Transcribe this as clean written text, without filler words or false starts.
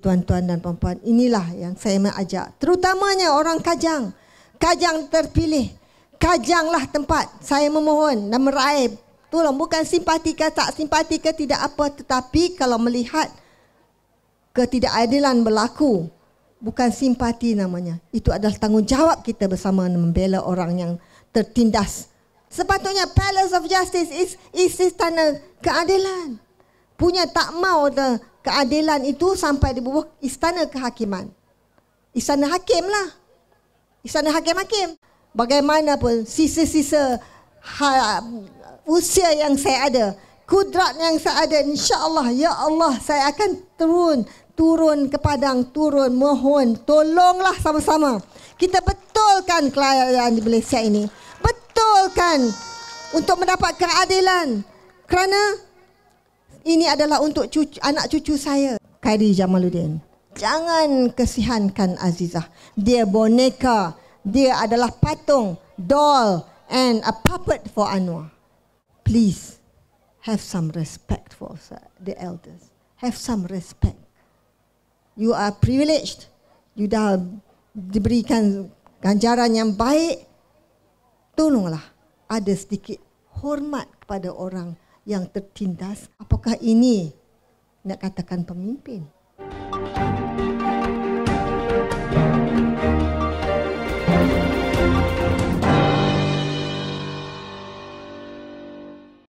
tuan-tuan dan puan-puan, inilah yang saya mengajak. Terutamanya orang Kajang. Kajang terpilih. Kajanglah tempat saya memohon dan meraih. Tolong, bukan simpati ke tak simpati ke tidak apa. Tetapi kalau melihat ketidakadilan berlaku, bukan simpati namanya. Itu adalah tanggungjawab kita bersama membela orang yang tertindas. Sepatutnya Palace of Justice is istana keadilan. Punya tak mau keadilan itu sampai di bawah istana kehakiman. Istana hakim lah. Istana hakim-hakim. Bagaimanapun sisa-sisa usia yang saya ada, kudrat yang saya ada, insya-Allah, ya Allah, saya akan turun ke padang, mohon, tolonglah sama-sama. Kita betulkan keadaan di Malaysia ini. Betulkan untuk mendapat keadilan. Kerana ini adalah untuk anak cucu saya, Khairi Jamaluddin. Jangan kesihankan Azizah. Dia boneka. Dia adalah patung, doll and a puppet for Anwar. Please, have some respect for the elders. Have some respect. You are privileged. You dah diberikan ganjaran yang baik. Tolonglah ada sedikit hormat kepada orang yang tertindas. Apakah ini nak katakan pemimpin?